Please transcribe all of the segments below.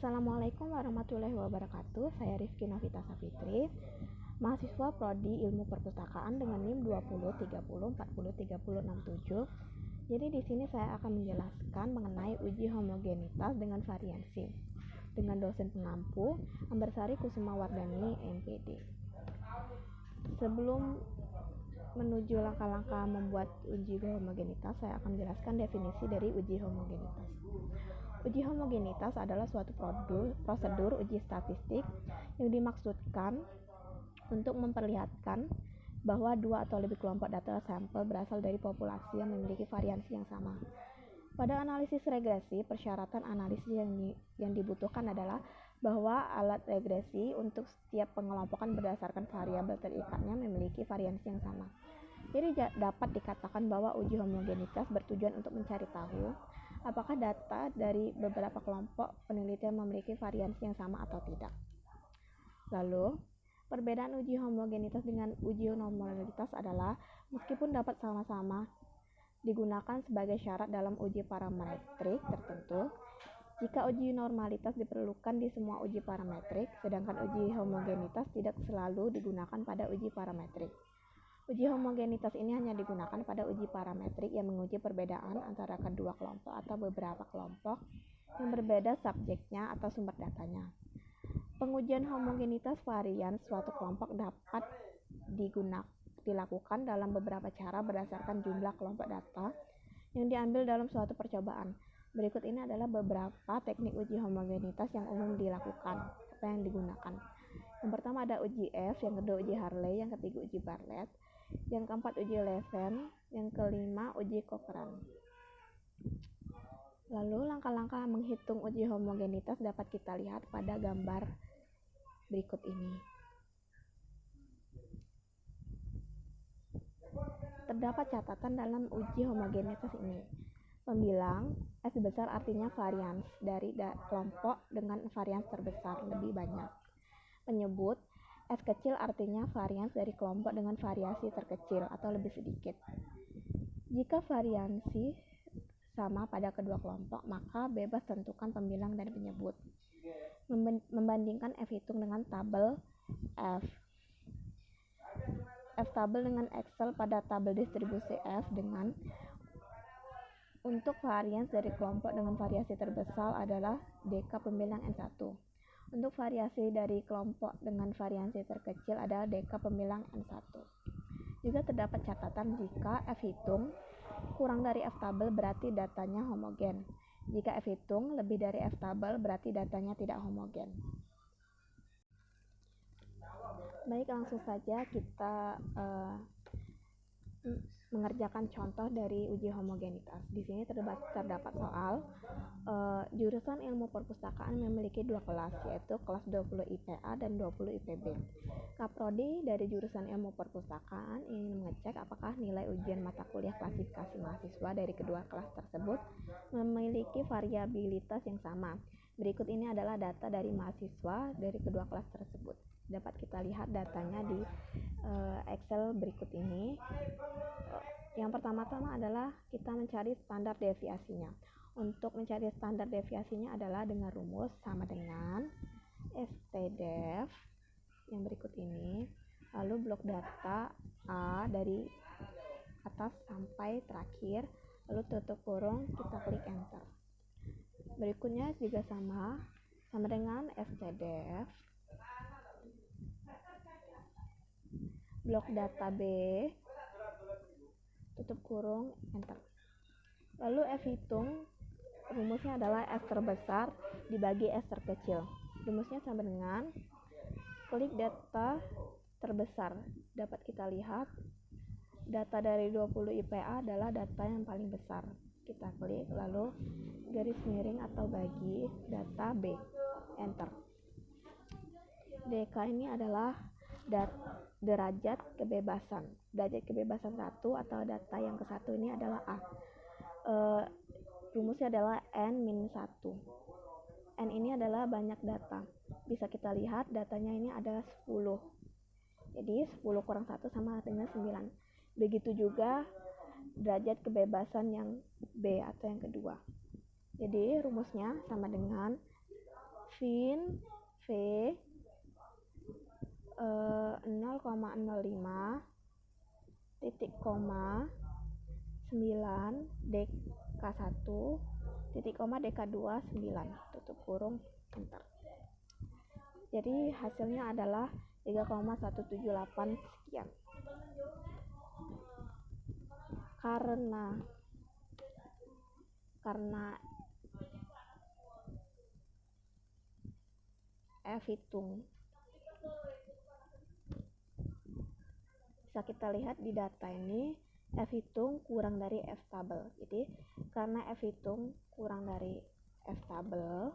Assalamualaikum warahmatullahi wabarakatuh. Saya Rifki Novita Safitri, mahasiswa Prodi Ilmu Perpustakaan dengan NIM 2030404067. Jadi di sini saya akan menjelaskan mengenai uji homogenitas dengan variansi dengan dosen pengampu Ambersari Kusumawardani, MPD. Sebelum menuju langkah-langkah membuat uji homogenitas, saya akan menjelaskan definisi dari uji homogenitas. Uji homogenitas adalah suatu prosedur uji statistik yang dimaksudkan untuk memperlihatkan bahwa dua atau lebih kelompok data sampel berasal dari populasi yang memiliki variansi yang sama. Pada analisis regresi, persyaratan analisis yang dibutuhkan adalah bahwa alat regresi untuk setiap pengelompokan berdasarkan variabel terikatnya memiliki variansi yang sama. Jadi dapat dikatakan bahwa uji homogenitas bertujuan untuk mencari tahu apakah data dari beberapa kelompok penelitian memiliki variansi yang sama atau tidak. Lalu, perbedaan uji homogenitas dengan uji normalitas adalah meskipun dapat sama-sama digunakan sebagai syarat dalam uji parametrik tertentu, jika uji normalitas diperlukan di semua uji parametrik, sedangkan uji homogenitas tidak selalu digunakan pada uji parametrik. Uji homogenitas ini hanya digunakan pada uji parametrik yang menguji perbedaan antara kedua kelompok atau beberapa kelompok yang berbeda subjeknya atau sumber datanya. Pengujian homogenitas varian suatu kelompok dapat dilakukan dalam beberapa cara berdasarkan jumlah kelompok data yang diambil dalam suatu percobaan. Berikut ini adalah beberapa teknik uji homogenitas yang umum dilakukan, yang digunakan. Yang pertama ada uji F, yang kedua uji Hartley, yang ketiga uji Bartlett, yang keempat uji Leven, yang kelima uji Cochran. Lalu langkah-langkah menghitung uji homogenitas dapat kita lihat pada gambar berikut ini. Terdapat catatan dalam uji homogenitas ini. Pembilang S besar artinya varians dari kelompok dengan varians terbesar lebih banyak. Penyebut S kecil artinya varians dari kelompok dengan variasi terkecil atau lebih sedikit. Jika variansi sama pada kedua kelompok, maka bebas tentukan pembilang dan penyebut. Membandingkan F hitung dengan tabel F. F tabel dengan Excel pada tabel distribusi F dengan untuk varians dari kelompok dengan variasi terbesar adalah DK pembilang N1. Untuk variasi dari kelompok dengan variasi terkecil adalah DK pembilang N1. Juga terdapat catatan jika F hitung kurang dari F tabel berarti datanya homogen. Jika F hitung lebih dari F tabel berarti datanya tidak homogen. Baik, langsung saja kita mengerjakan contoh dari uji homogenitas. Di sini terdapat soal jurusan ilmu perpustakaan memiliki dua kelas, yaitu kelas 20 IPA dan 20 IPB. Kaprodi dari jurusan ilmu perpustakaan ingin mengecek apakah nilai ujian mata kuliah klasifikasi mahasiswa dari kedua kelas tersebut memiliki variabilitas yang sama. Berikut ini adalah data dari mahasiswa dari kedua kelas tersebut. Dapat kita lihat datanya di Excel berikut ini. Yang pertama-tama adalah kita mencari standar deviasinya. Untuk mencari standar deviasinya adalah dengan rumus sama dengan STDEV yang berikut ini. Lalu blok data A dari atas sampai terakhir, lalu tutup kurung, kita klik enter. Berikutnya juga sama dengan STDEV. Blok data B, tutup kurung, enter. Lalu F hitung, rumusnya adalah S terbesar dibagi S terkecil. Rumusnya sama dengan klik data terbesar. Dapat kita lihat data dari 20 IPA adalah data yang paling besar. Kita klik lalu garis miring atau bagi data B, enter. DK ini adalah derajat kebebasan. Derajat kebebasan 1 atau data yang ke-1 ini adalah A. Rumusnya adalah N-1. N ini adalah banyak data. Bisa kita lihat datanya ini ada 10. Jadi 10 kurang 1 sama dengan 9. Begitu juga derajat kebebasan yang B atau yang kedua. Jadi rumusnya sama dengan V Fin V 0,05 titik koma 9 DK1 titik koma DK2 9 tutup kurung enter. Jadi hasilnya adalah 3,178 sekian. Karena F hitung bisa kita lihat di data ini, F hitung kurang dari F tabel. Jadi karena F hitung kurang dari F tabel,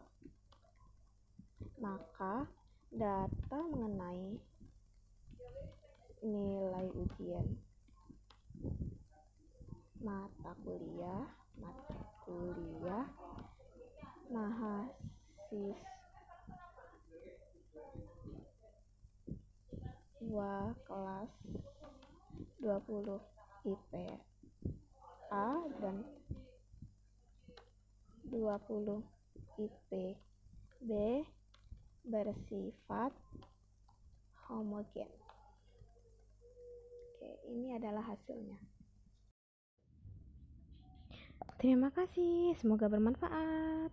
maka data mengenai nilai ujian mata kuliah mahasiswa kelas 20 IPA dan 20 IPB bersifat homogen. Oke, ini adalah hasilnya. Terima kasih, semoga bermanfaat.